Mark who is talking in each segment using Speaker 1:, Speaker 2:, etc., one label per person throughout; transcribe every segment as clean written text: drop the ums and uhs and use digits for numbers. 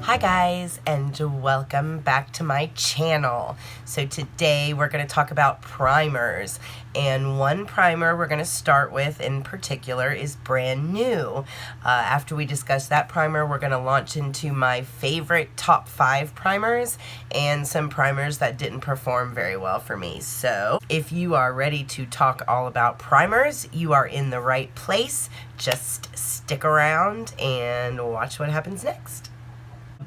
Speaker 1: Hi guys, and welcome back to my channel. So today we're going to talk about primers, and one primer we're going to start with in particular is brand new. After we discuss that primer, we're going to launch into my favorite top 5 primers and some primers that didn't perform very well for me. So if you are ready to talk all about primers, you are in the right place. Just stick around and watch what happens next.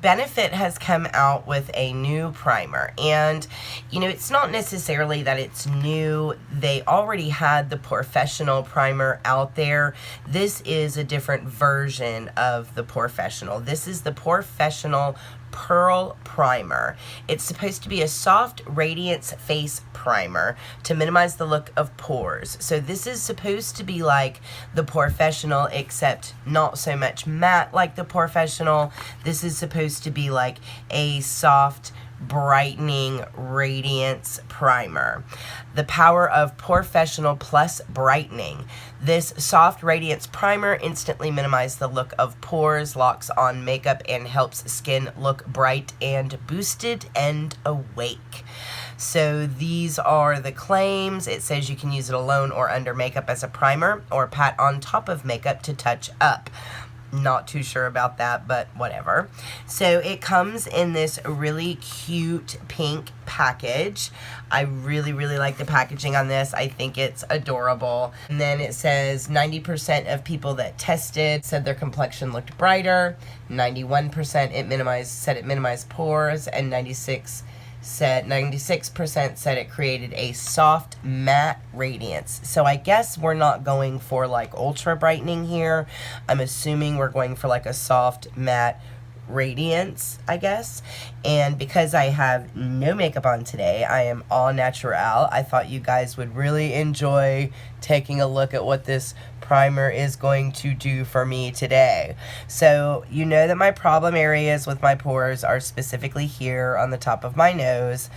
Speaker 1: Benefit has come out with a new primer, and you know, it's not necessarily that it's new. They already had the Porefessional primer out there. This is a different version of the Porefessional. This is the Porefessional Pearl Primer. It's supposed to be a soft radiance face primer to minimize the look of pores. So this is supposed to be like the Porefessional, except not so much matte like the Porefessional. This is supposed to be like a soft brightening radiance primer. The power of Porefessional plus brightening. This soft radiance primer instantly minimizes the look of pores, locks on makeup, and helps skin look bright and boosted and awake. So these are the claims. It says you can use it alone or under makeup as a primer, or pat on top of makeup to touch up. Not too sure about that, but whatever. So it comes in this really cute pink package. I really like the packaging on this. I think it's adorable. And then it says 90% of people that tested said their complexion looked brighter. 91% said it minimized pores, and 96% said it created a soft matte radiance. So I guess we're not going for like ultra brightening here. I'm assuming we're going for like a soft matte radiance, I guess. And because I have no makeup on today, I am all natural. I thought you guys would really enjoy taking a look at what this primer is going to do for me today. So you know that my problem areas with my pores are specifically here on the top of my nose.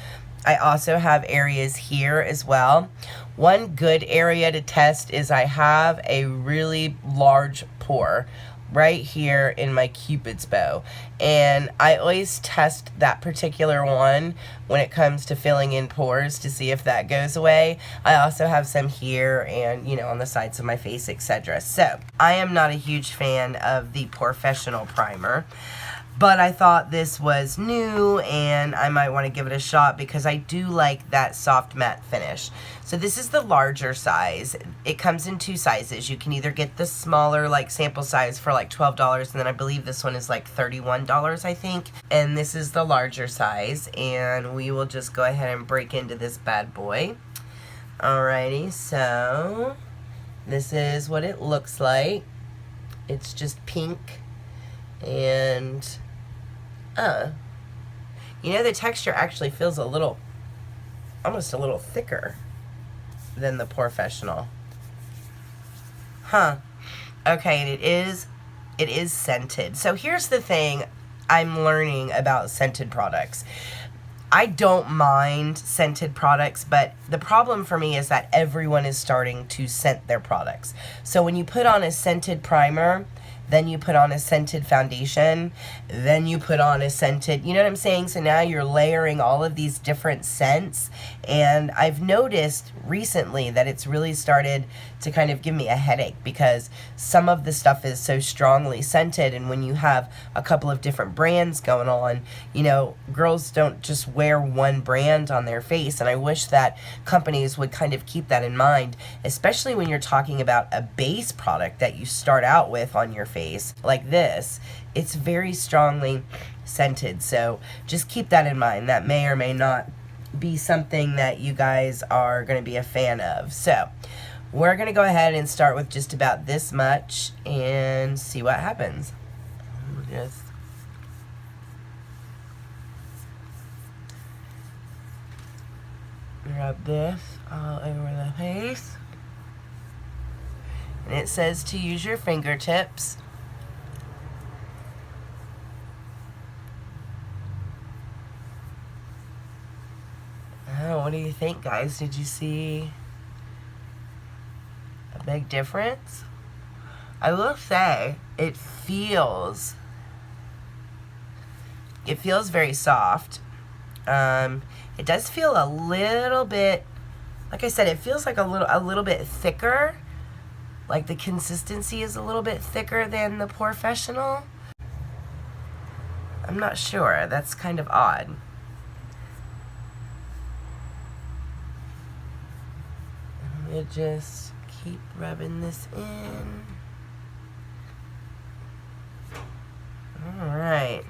Speaker 1: I also have areas here as well. One good area to test is I have a really large pore right here in my Cupid's bow, and I always test that particular one when it comes to filling in pores to see if that goes away. I also have some here and, you know, on the sides of my face, etc. So I am not a huge fan of the Porefessional primer, but I thought this was new and I might want to give it a shot because I do like that soft matte finish. So this is the larger size. It comes in 2 sizes. You can either get the smaller like sample size for like $12, and then I believe this one is like $31, I think. And this is the larger size, and we will just go ahead and break into this bad boy. Alrighty, so this is what it looks like. It's just pink, and you know, the texture actually feels a little, almost a little thicker than the Porefessional. Huh. Okay, and it is scented. So here's the thing I'm learning about scented products. I don't mind scented products, but the problem for me is that everyone is starting to scent their products. So when you put on a scented primer, then you put on a scented foundation, then you put on a scented, you know what I'm saying? So now you're layering all of these different scents, and I've noticed recently that it's really started to kind of give me a headache because some of the stuff is so strongly scented, and when you have a couple of different brands going on, you know, girls don't just wear one brand on their face, and I wish that companies would kind of keep that in mind, especially when you're talking about a base product that you start out with on your face. Like this, it's very strongly scented, so just keep that in mind. That may or may not be something that you guys are going to be a fan of. So we're going to go ahead and start with just about this much and see what happens. Just rub this all over the face, and it says to use your fingertips. Oh, what do you think, guys? Did you see a big difference? I will say it feels It feels very soft. It does feel a little bit, like I said, it feels like a little bit thicker. Like the consistency is a little bit thicker than the Porefessional. I'm not sure. That's kind of odd. I'm gonna just keep rubbing this in. Alright.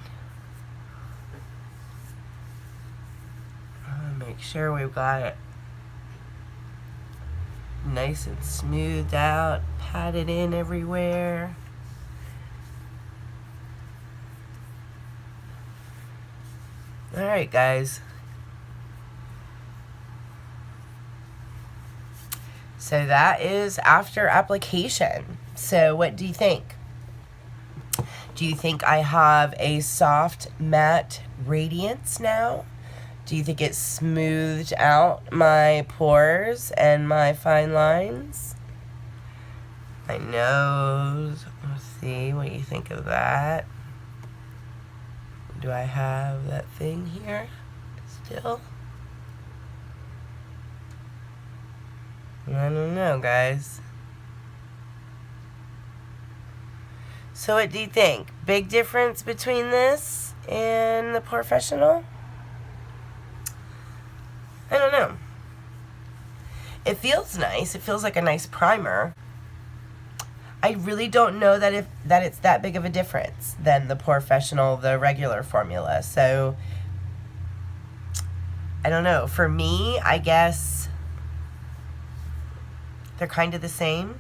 Speaker 1: Make sure we've got it nice and smoothed out, patted in everywhere. Alright, guys. So that is after application. So what do you think? Do you think I have a soft matte radiance now? Do you think it smoothed out my pores and my fine lines? My nose. Let's see, what do you think of that? Do I have that thing here still? I don't know, guys. So what do you think? Big difference between this and the Porefessional? I don't know. It feels nice. It feels like a nice primer. I really don't know that it's that big of a difference than the Porefessional, the regular formula. So I don't know. For me, I guess they're kind of the same.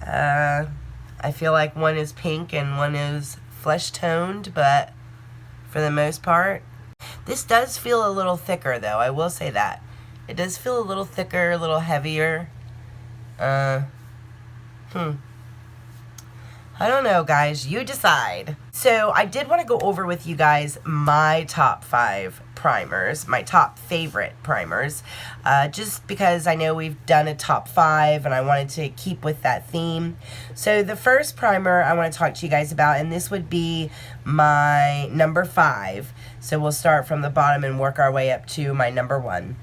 Speaker 1: I feel like one is pink and one is flesh toned, but for the most part, this does feel a little thicker though. I will say that. It does feel a little thicker, a little heavier. I don't know, guys. You decide. So I did want to go over with you guys my top 5 primers, my top favorite primers, just because I know we've done a top 5 and I wanted to keep with that theme. So the first primer I want to talk to you guys about, and this would be my number 5. So we'll start from the bottom and work our way up to my number 1.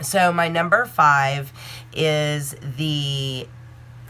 Speaker 1: So my number 5 is the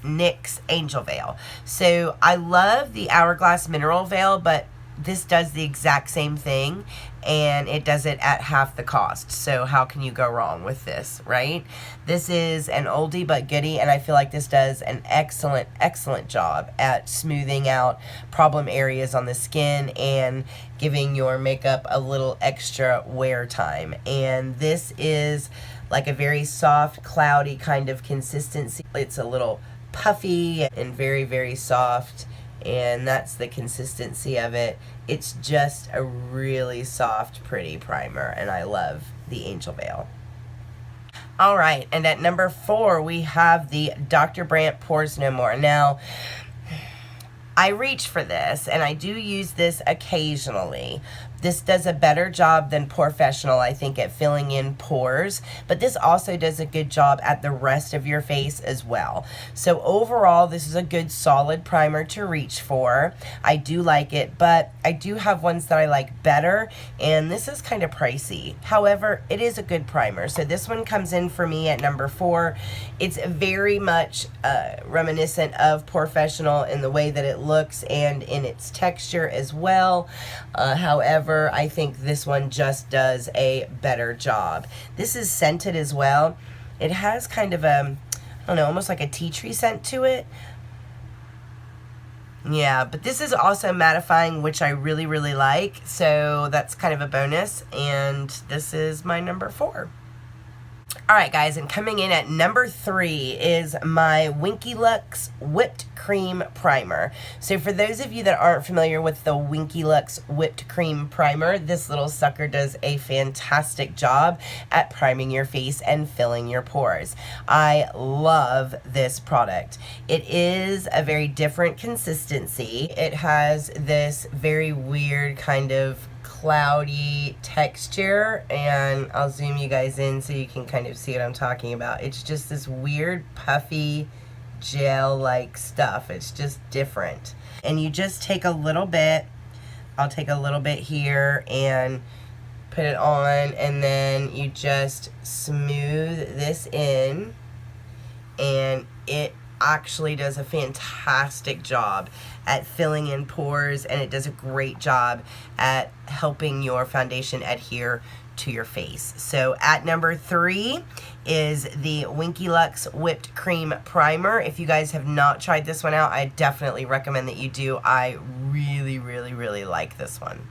Speaker 1: NYX Angel Veil. So I love the Hourglass Mineral Veil, but this does the exact same thing and it does it at half the cost. So how can you go wrong with this, right? This is an oldie but goodie, and I feel like this does an excellent job at smoothing out problem areas on the skin and giving your makeup a little extra wear time. And this is like a very soft, cloudy kind of consistency. It's a little puffy and very soft, and that's the consistency of it. It's just a really soft, pretty primer, and I love the Angel Veil. Alright, and at number 4 we have the Dr. Brandt Pores No More. Now, I reach for this, and I do use this occasionally. This does a better job than Porefessional, I think, at filling in pores, but this also does a good job at the rest of your face as well. So overall, this is a good solid primer to reach for. I do like it, but I do have ones that I like better, and this is kind of pricey. However, it is a good primer. So this one comes in for me at number 4. It's very much reminiscent of Porefessional in the way that it looks and in its texture as well. However, I think this one just does a better job. This is scented as well. It has kind of a, I don't know, almost like a tea tree scent to it. Yeah, but this is also mattifying, which I really like. So that's kind of a bonus. And this is my number 4. Alright guys, and coming in at number 3 is my Winky Lux Whipped Cream Primer. So for those of you that aren't familiar with the Winky Lux Whipped Cream Primer, this little sucker does a fantastic job at priming your face and filling your pores. I love this product. It is a very different consistency. It has this very weird kind of cloudy texture, and I'll zoom you guys in so you can kind of see what I'm talking about. It's just this weird puffy gel like stuff. It's just different, and you just take a little bit I'll take a little bit here and put it on, and then you just smooth this in, and it actually does a fantastic job at filling in pores, and it does a great job at helping your foundation adhere to your face. So at number 3 is the Winky Luxe Whipped Cream Primer. If you guys have not tried this one out, I definitely recommend that you do. I really like this one.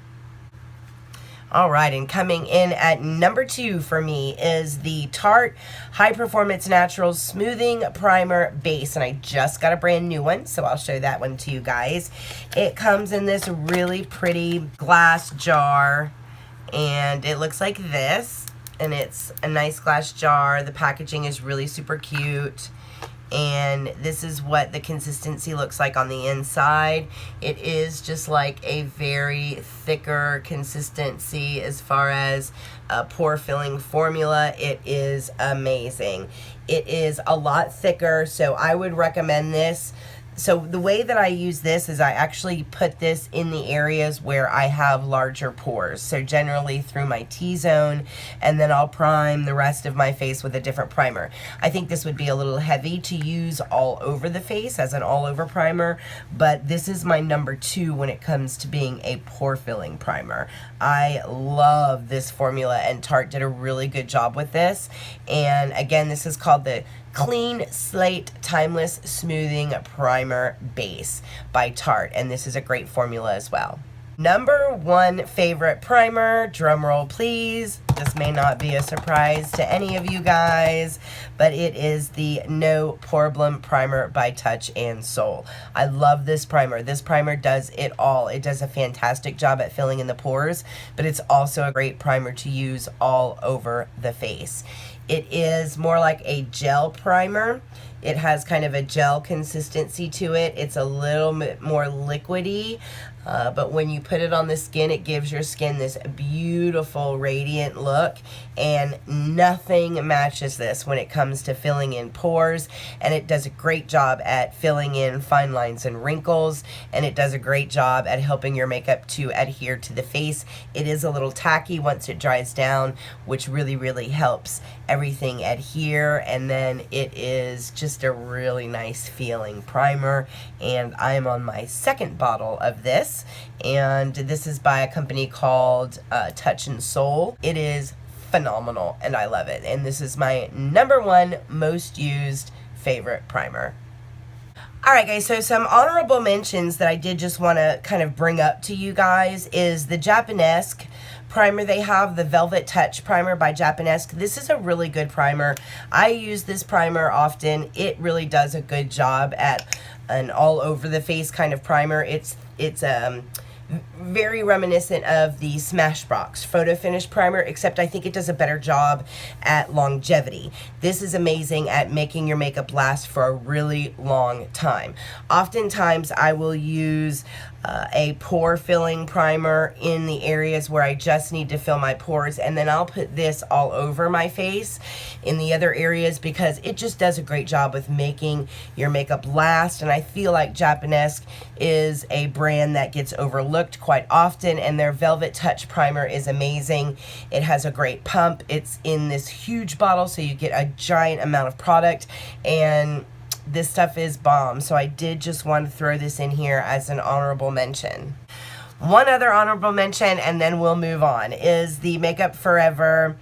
Speaker 1: All right, and coming in at number 2 for me is the Tarte High Performance Naturals Smoothing Primer Base, and I just got a brand new one, so I'll show that one to you guys. It comes in this really pretty glass jar, and it looks like this, and it's a nice glass jar. The packaging is really super cute, and this is what the consistency looks like on the inside. It is just like a very thicker consistency as far as a pore filling formula. It is amazing. It is a lot thicker, so I would recommend this. So the way that I use this is I actually put this in the areas where I have larger pores. So generally through my T-zone, and then I'll prime the rest of my face with a different primer. I think this would be a little heavy to use all over the face as an all-over primer, but this is my number 2 when it comes to being a pore filling primer. I love this formula, and Tarte did a really good job with this. And again, this is called the Clean Slate Timeless Smoothing Primer Base by Tarte, and this is a great formula as well. Number 1 favorite primer, drum roll please. This may not be a surprise to any of you guys, but it is the No Problem Primer by Touch and Soul. I love this primer. This primer does it all. It does a fantastic job at filling in the pores, but it's also a great primer to use all over the face. It is more like a gel primer. It has kind of a gel consistency to it. It's a little bit more liquidy, but when you put it on the skin, it gives your skin this beautiful radiant look, and nothing matches this when it comes to filling in pores. And it does a great job at filling in fine lines and wrinkles, and it does a great job at helping your makeup to adhere to the face. It is a little tacky once it dries down, which really helps everything adhere, and then it is just a really nice feeling primer. And I'm on my 2nd bottle of this, and this is by a company called Touch and Soul. It is phenomenal, and I love it, and this is my number 1 most used favorite primer. Alright guys, so some honorable mentions that I did just want to kind of bring up to you guys is the Japanesque primer. They have the Velvet Touch primer by Japanesque. This is a really good primer. I use this primer often. It really does a good job at an all over the face kind of primer. It's very reminiscent of the Smashbox photofinish primer, except I think it does a better job at longevity. This is amazing at making your makeup last for a really long time. Oftentimes I will use a pore filling primer in the areas where I just need to fill my pores, and then I'll put this all over my face in the other areas because it just does a great job with making your makeup last. And I feel like Japanesque is a brand that gets overlooked quite often, and their Velvet Touch primer is amazing. It has a great pump. It's in this huge bottle, so you get a giant amount of product, and this stuff is bomb. So I did just want to throw this in here as an honorable mention. One other honorable mention, and then we'll move on, is the Makeup Forever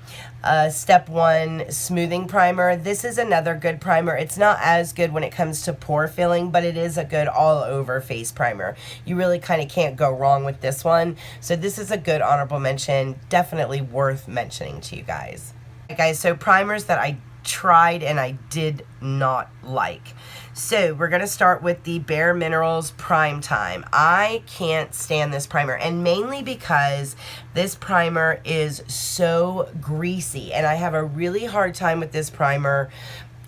Speaker 1: Step 1 Smoothing Primer. This is another good primer. It's not as good when it comes to pore filling, but it is a good all-over face primer. You really kind of can't go wrong with this one. So this is a good honorable mention. Definitely worth mentioning to you guys. Right, guys, so primers that I tried and I did not like. So we're going to start with the Bare Minerals Prime Time. I can't stand this primer, and mainly because this primer is so greasy, and I have a really hard time with this primer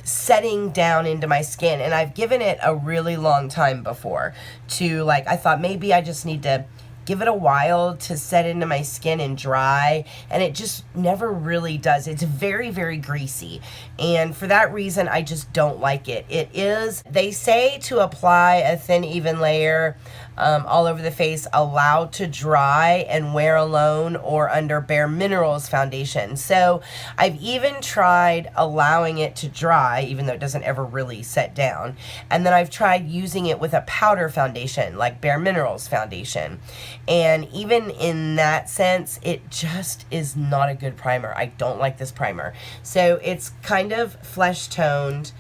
Speaker 1: setting down into my skin. And I've given it a really long time before to, like, I thought maybe I just need to give it a while to set into my skin and dry, and it just never really does. It's very greasy, and for that reason I just don't like it. It is, they say to apply a thin even layer all over the face, allowed to dry and wear alone or under Bare Minerals foundation. So I've even tried allowing it to dry, even though it doesn't ever really set down. And then I've tried using it with a powder foundation, like Bare Minerals foundation. And even in that sense, it just is not a good primer. I don't like this primer. So it's kind of flesh toned,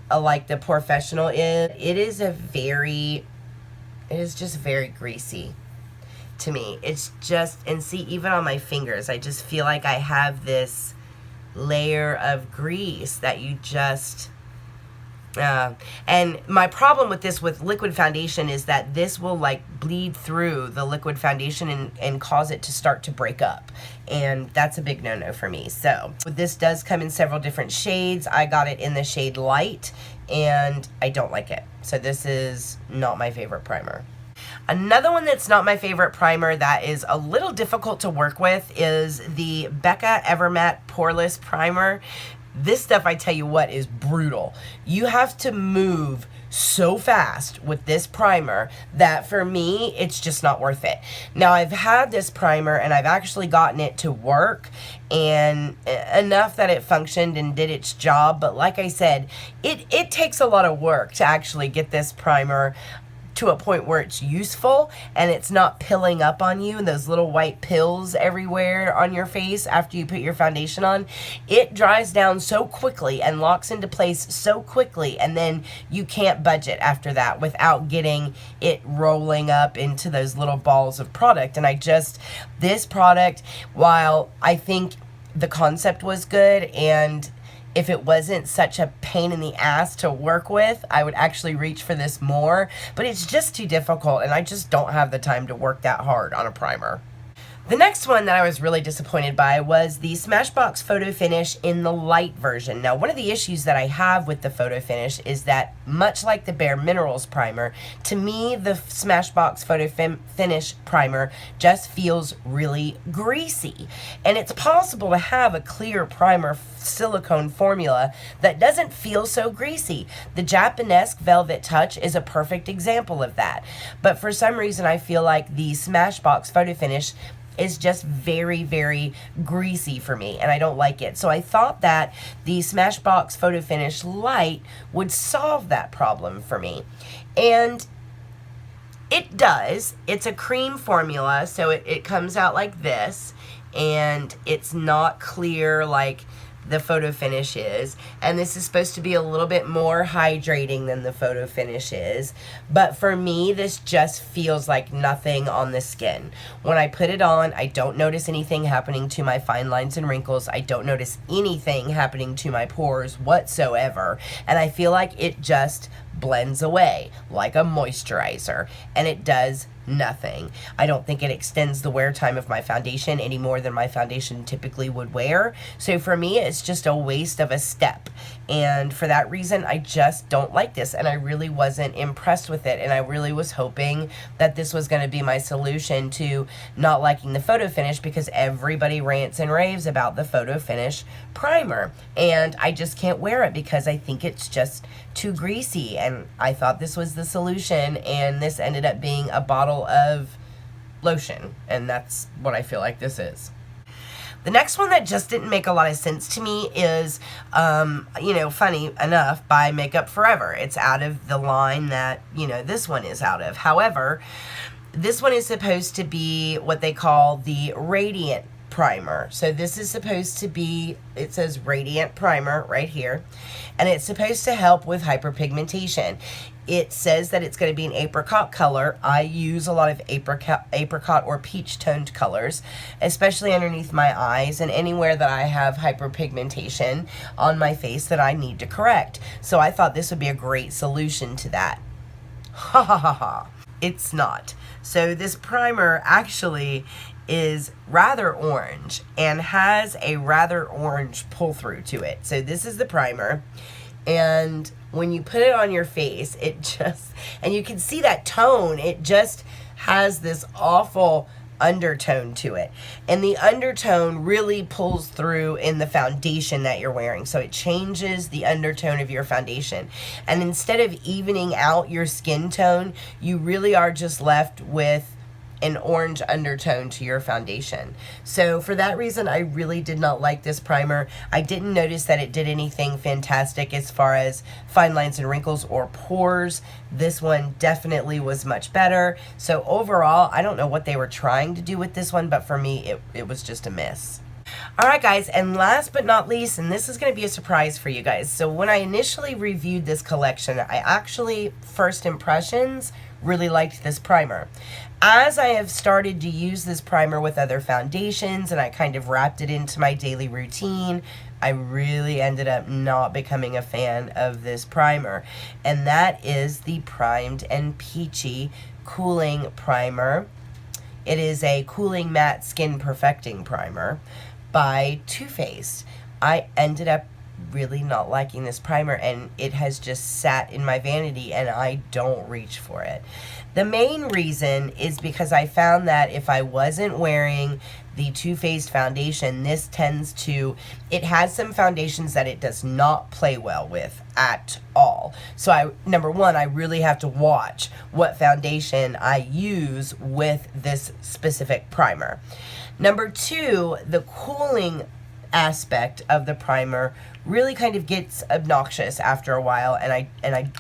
Speaker 1: like the Porefessional is. It is just very greasy to me. It's just, and see, even on my fingers, I just feel like I have this layer of grease that you just, and my problem with this with liquid foundation is that this will like bleed through the liquid foundation and cause it to start to break up. And that's a big no-no for me. So this does come in several different shades. I got it in the shade Light, and I don't like it. So this is not my favorite primer. Another one that's not my favorite primer that is a little difficult to work with is the Becca Matte Poreless Primer. This stuff, I tell you what, is brutal. You have to move so fast with this primer that for me, it's just not worth it. Now, I've had this primer and I've actually gotten it to work and enough that it functioned and did its job. But like I said, it takes a lot of work to actually get this primer to a point where it's useful and it's not pilling up on you and those little white pills everywhere on your face after you put your foundation on. It dries down so quickly and locks into place so quickly, and then you can't budge it after that without getting it rolling up into those little balls of product. And this product, while I think the concept was good, and if it wasn't such a pain in the ass to work with, I would actually reach for this more. But it's just too difficult, and I just don't have the time to work that hard on a primer. The next one that I was really disappointed by was the Smashbox Photo Finish in the light version. Now, one of the issues that I have with the Photo Finish is that, much like the Bare Minerals primer, to me, the Smashbox Photo Finish primer just feels really greasy. And it's possible to have a clear primer silicone formula that doesn't feel so greasy. The Japanesque Velvet Touch is a perfect example of that. But for some reason, I feel like the Smashbox Photo Finish is just very, very greasy for me, and I don't like it. So I thought that the Smashbox Photo Finish Light would solve that problem for me. And it does. It's a cream formula, so it comes out like this, and it's not clear like the Photo Finish is, and this is supposed to be a little bit more hydrating than the Photo Finish is, but for me this just feels like nothing on the skin. When I put it on, I don't notice anything happening to my fine lines and wrinkles. I don't notice anything happening to my pores whatsoever, and I feel like it just blends away like a moisturizer, and it does nothing. I don't think it extends the wear time of my foundation any more than my foundation typically would wear. So for me, it's just a waste of a step. And for that reason, I just don't like this. And I really wasn't impressed with it. And I really was hoping that this was going to be my solution to not liking the Photo Finish, because everybody rants and raves about the Photo Finish primer. And I just can't wear it because I think it's just too greasy. And I thought this was the solution, and this ended up being a bottle of lotion, and that's what I feel like this is. The next one that just didn't make a lot of sense to me is, funny enough, by Makeup Forever. It's out of the line that, this one is out of. However, this one is supposed to be what they call the Radiant Primer. So this is supposed to be, it says Radiant Primer right here, and it's supposed to help with hyperpigmentation. It says that it's going to be an apricot color. I use a lot of apricot or peach toned colors, especially underneath my eyes and anywhere that I have hyperpigmentation on my face that I need to correct. So I thought this would be a great solution to that. Ha ha ha ha. It's not. So this primer actually is rather orange and has a rather orange pull through to it. So this is the primer, and when you put it on your face, it just, and you can see that tone, it just has this awful undertone to it, and the undertone really pulls through in the foundation that you're wearing. So it changes the undertone of your foundation, and instead of evening out your skin tone, you really are just left with an orange undertone to your foundation. So for that reason, I really did not like this primer. I didn't notice that it did anything fantastic as far as fine lines and wrinkles or pores. This one definitely was much better. So overall, I don't know what they were trying to do with this one, but for me, it was just a miss. Alright guys, and last but not least, and this is going to be a surprise for you guys. So when I initially reviewed this collection, I actually, first impressions, really liked this primer. As I have started to use this primer with other foundations and I kind of wrapped it into my daily routine, I really ended up not becoming a fan of this primer. And that is the Primed and Peachy Cooling Primer. It is a Cooling Matte Skin Perfecting Primer by Too Faced. I ended up really not liking this primer, and it has just sat in my vanity and I don't reach for it. The main reason is because I found that if I wasn't wearing the Too Faced foundation, this tends to, it has some foundations that it does not play well with at all. So number one, I really have to watch what foundation I use with this specific primer. Number two, the cooling aspect of the primer really kind of gets obnoxious after a while, and I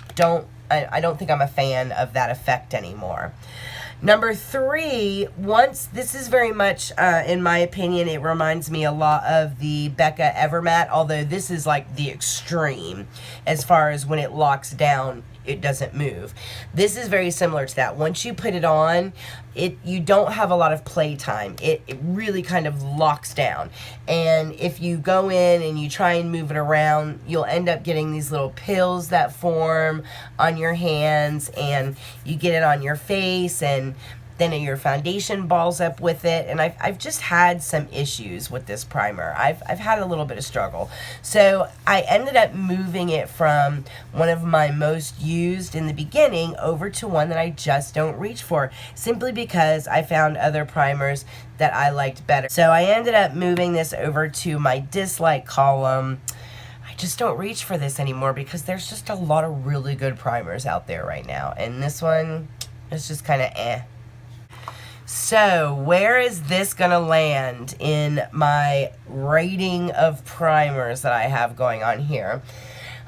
Speaker 1: don't think I'm a fan of that effect anymore. Number three, this is very much, in my opinion, it reminds me a lot of the Becca Matte, although this is like the extreme as far as when it locks down, it doesn't move. This is very similar to that. Once you put it on, you don't have a lot of play time. It really kind of locks down. And if you go in and you try and move it around, you'll end up getting these little pills that form on your hands, and you get it on your face, and then your foundation balls up with it, and I've just had some issues with this primer. I've had a little bit of struggle. So I ended up moving it from one of my most used in the beginning over to one that I just don't reach for, simply because I found other primers that I liked better. So I ended up moving this over to my dislike column. I just don't reach for this anymore because there's just a lot of really good primers out there right now, and this one is just kind of eh. So, where is this going to land in my rating of primers that I have going on here?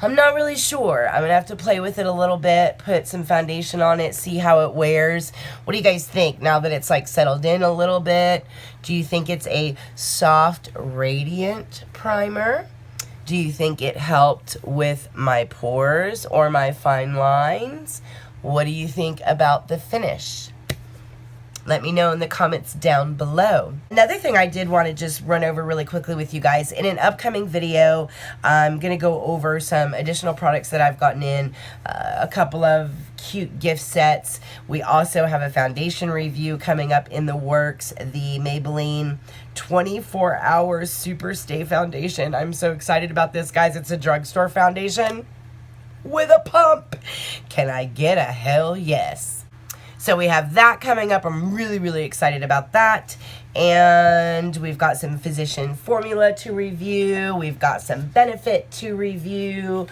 Speaker 1: I'm not really sure. I'm going to have to play with it a little bit, put some foundation on it, see how it wears. What do you guys think now that it's like settled in a little bit? Do you think it's a soft, radiant primer? Do you think it helped with my pores or my fine lines? What do you think about the finish? Let me know in the comments down below. Another thing I did want to just run over really quickly with you guys. In an upcoming video, I'm going to go over some additional products that I've gotten in, a couple of cute gift sets. We also have a foundation review coming up in the works, the Maybelline 24-hour Super Stay Foundation. I'm so excited about this, guys. It's a drugstore foundation with a pump. Can I get a hell yes? So we have that coming up. I'm really, really excited about that. And we've got some Physician Formula to review. We've got some Benefit to review.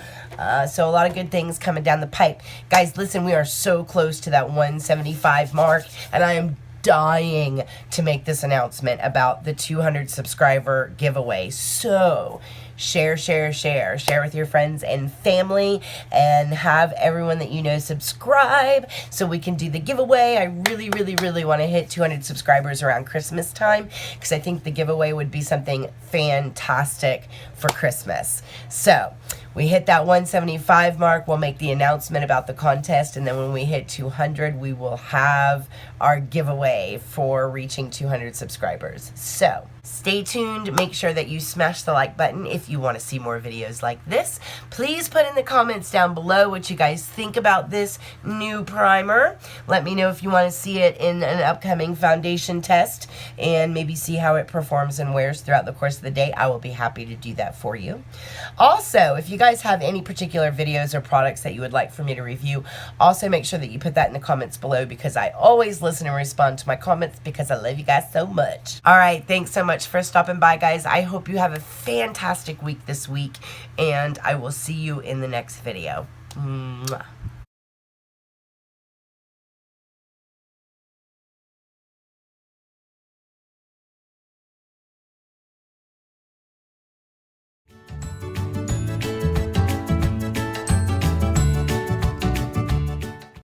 Speaker 1: So a lot of good things coming down the pipe. Guys, listen, we are so close to that 175 mark. And I am dying to make this announcement about the 200 subscriber giveaway. So share with your friends and family, and have everyone that you know subscribe so we can do the giveaway. I really, really, really want to hit 200 subscribers around Christmas time, because I think the giveaway would be something fantastic for Christmas. So we hit that 175 mark, we'll make the announcement about the contest, and then when we hit 200, we will have our giveaway for reaching 200 subscribers. So Stay tuned. Make sure that you smash the like button if you want to see more videos like this. Please put in the comments down below what you guys think about this new primer. Let me know if you want to see it in an upcoming foundation test and maybe see how it performs and wears throughout the course of the day. I will be happy to do that for you. Also, if you guys have any particular videos or products that you would like for me to review, also make sure that you put that in the comments below, because I always listen and respond to my comments because I love you guys so much. All right, thanks so much for stopping by, guys. I hope you have a fantastic week this week, and I will see you in the next video. Mwah.